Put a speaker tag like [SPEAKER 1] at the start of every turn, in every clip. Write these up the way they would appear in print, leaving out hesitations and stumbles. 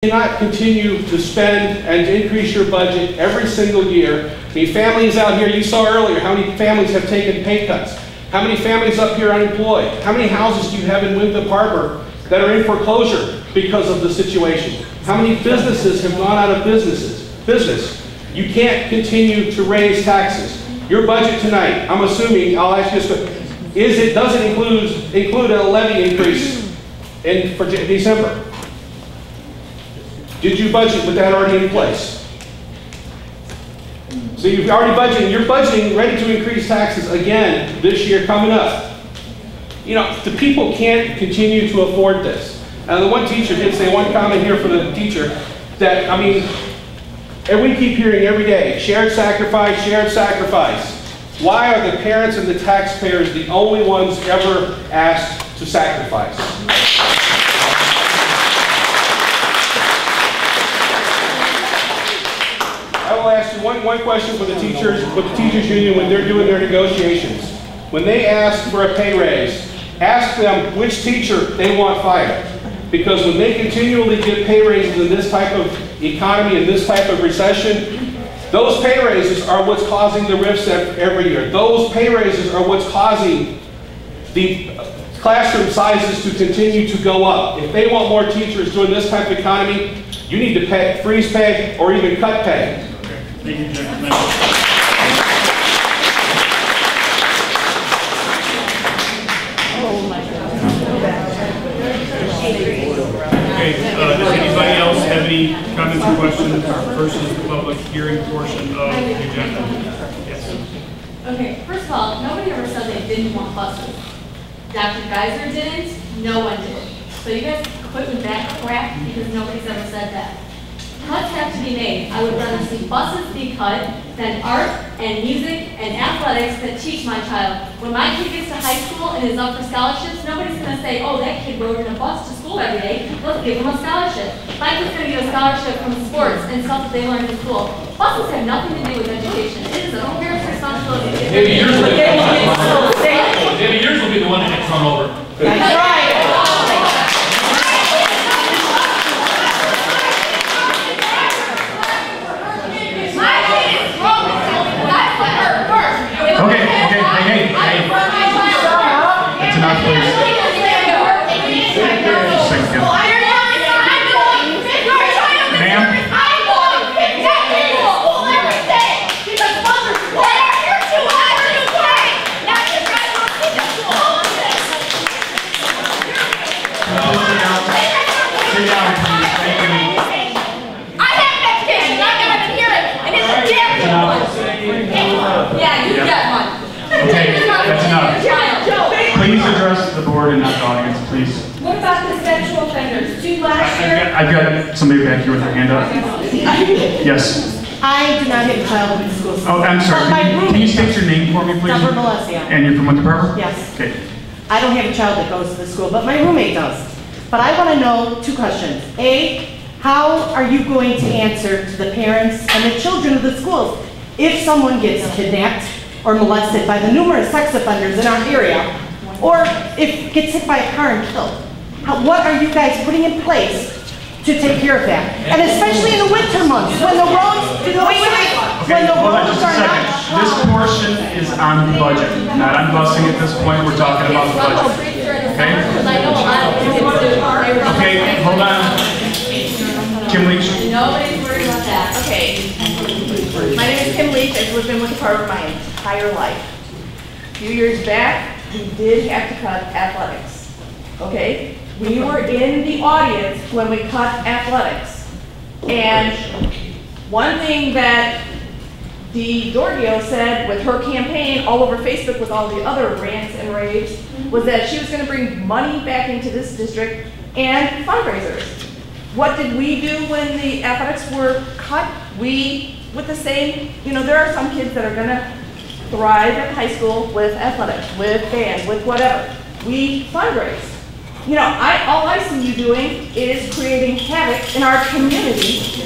[SPEAKER 1] cannot continue to spend and to increase your budget every single year. I mean, families out here, you saw earlier how many families have taken pay cuts. How many families up here unemployed? How many houses do you have in Winthrop Harbor that are in foreclosure because of the situation? How many businesses have gone out of business? You can't continue to raise taxes. Your budget tonight, I'm assuming, I'll ask you this, does it include a levy increase for December? Did you budget with that already in place? So you've already budgeted, you're budgeting ready to increase taxes again this year coming up. You know, the people can't continue to afford this. And the one teacher did say, one comment here for the teacher, that, I mean, and we keep hearing every day, shared sacrifice, shared sacrifice. Why are the parents and the taxpayers the only ones ever asked to sacrifice? I will ask you one question for the teachers, with the teachers union when they're doing their negotiations. When they ask for a pay raise, ask them which teacher they want fired. Because when they continually get pay raises in this type of economy, in this type of recession, those pay raises are what's causing the rifts every year. Those pay raises are what's causing the classroom sizes to continue to go up. If they want more teachers doing this type of economy, you need to freeze pay or even cut pay.
[SPEAKER 2] Thank you, gentlemen.
[SPEAKER 3] Oh my God.
[SPEAKER 2] Okay, does anybody else have any comments or questions versus the public hearing portion of the agenda? Yes.
[SPEAKER 4] Okay, first of all, nobody ever said they didn't want buses. Dr. Geiser didn't, no one did. So you guys quit with that crap because nobody's ever said that. Cuts have to be made. I would rather see buses be cut than art and music and athletics that teach my child. When my kid gets to high school and is up for scholarships, nobody's going to say, oh, that kid rode in a bus to school every day. Let's give him a scholarship. My kid's going to get a scholarship from sports and stuff that they learn in school. Buses have nothing to do with education. It is a parent's responsibility.
[SPEAKER 5] Maybe yours will be the one that gets run over.
[SPEAKER 3] That's right.
[SPEAKER 2] Hey. That's enough, please. Ma'am? Sit down, please. Thank you.
[SPEAKER 6] I have an education. I'm going to hear it. And it's a damn one.
[SPEAKER 4] Yeah, you got one.
[SPEAKER 2] Okay, that's enough. Please address the board and not the audience, please.
[SPEAKER 4] What about the sexual offenders? 2 last year?
[SPEAKER 2] I've got somebody back here with their hand up. Yes.
[SPEAKER 3] I do not have a child in the school system.
[SPEAKER 2] Oh, I'm sorry. Can you state your name for me, please?
[SPEAKER 3] Deborah Melesio.
[SPEAKER 2] And you're from Winthrop Harbor?
[SPEAKER 3] Yes.
[SPEAKER 2] Okay.
[SPEAKER 3] I don't have a child that goes to the school, but my roommate does. But I want to know 2 questions. A, how are you going to answer to the parents and the children of the schools if someone gets kidnapped or molested by the numerous sex offenders in our area, or if gets hit by a car and killed? What are you guys putting in place to take care of that? And especially in the winter months, when the roads, when the
[SPEAKER 2] Hold on
[SPEAKER 3] roads
[SPEAKER 2] just a
[SPEAKER 3] are
[SPEAKER 2] second.
[SPEAKER 3] not
[SPEAKER 2] This portion is on the budget, not on busing at this point. We're talking about the budget. Okay? Okay, hold on. Kim Leach.
[SPEAKER 4] Nobody's worried about that.
[SPEAKER 6] Okay. My name is Kim Leach. I've lived in Winthrop Harbor my entire life. A few years back, we did have to cut athletics. Okay? We were in the audience when we cut athletics. And one thing that Dee Dorgio said with her campaign all over Facebook with all the other rants and raves was that she was going to bring money back into this district and fundraisers. What did we do when the athletics were cut? We, with the same, there are some kids that are going to thrive at high school with athletics, with band, with whatever. We fundraise. All I see you doing is creating havoc in our community.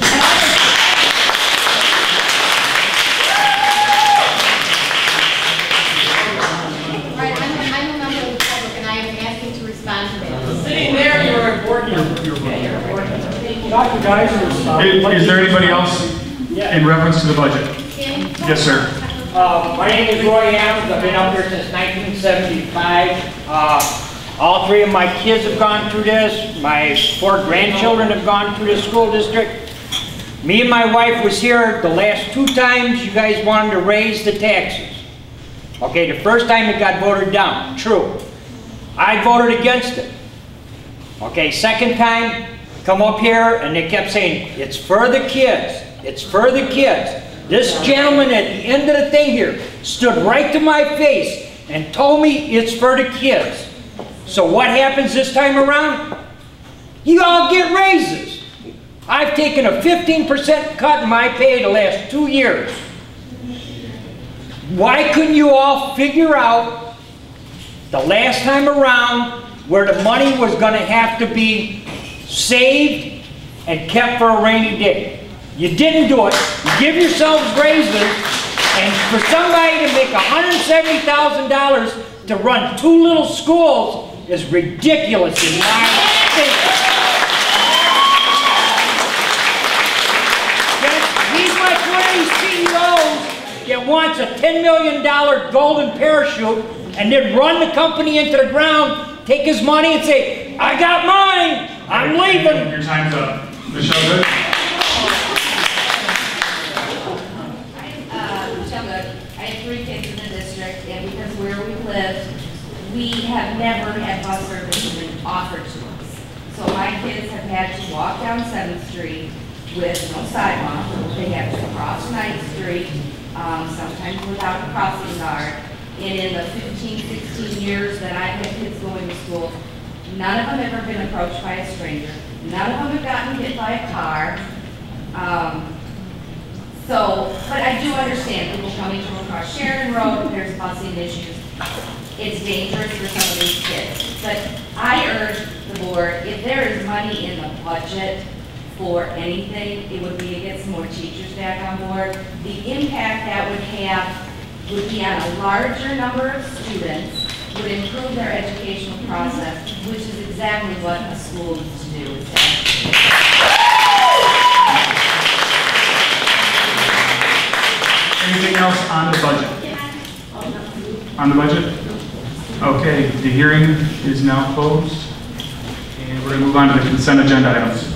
[SPEAKER 6] And
[SPEAKER 4] I'm a member of the public and I am asking to respond to that.
[SPEAKER 6] sitting there, you're a board member.
[SPEAKER 2] You're
[SPEAKER 6] Yeah, you're a board member.
[SPEAKER 4] Thank you.
[SPEAKER 7] Dr.
[SPEAKER 2] Is there anybody else in reference to the budget? Yes, sir.
[SPEAKER 5] My name is Roy Adams. I've been up here since 1975. All three of my kids have gone through this. My 4 grandchildren have gone through this school district. Me and my wife was here the last 2 times you guys wanted to raise the taxes. Okay, the first time it got voted down, true. I voted against it. Okay, second time, come up here and they kept saying, it's for the kids, it's for the kids. This gentleman at the end of the thing here stood right to my face and told me it's for the kids. So what happens this time around? You all get raises. I've taken a 15% cut in my pay the last 2 years. Why couldn't you all figure out the last time around where the money was going to have to be saved and kept for a rainy day? You didn't do it. You give yourselves raises, and for somebody to make $170,000 to run 2 little schools is ridiculous in my opinion. He's like one of these CEOs that wants a $10 million golden parachute and then run the company into the ground, take his money and say, I got mine, I'm leaving.
[SPEAKER 2] Your time's up. Michelle, good?
[SPEAKER 7] I have 3 kids in the district, and because where we live, we have never had bus service even offered to us. So my kids have had to walk down 7th Street with no sidewalk. They have to cross 9th Street, sometimes without a crossing guard. And in the 15, 16 years that I've had kids going to school, none of them have ever been approached by a stranger. None of them have gotten hit by a car. But I do understand people coming from across Sharon Road, there's busing issues. It's dangerous for some of these kids. But I urge the board, if there is money in the budget for anything, it would be to get some more teachers back on board. The impact that would have would be on a larger number of students, would improve their educational process, which is exactly what a school needs to do.
[SPEAKER 2] Anything else on the budget? On the budget? Okay, the hearing is now closed. And we're going to move on to the consent agenda items.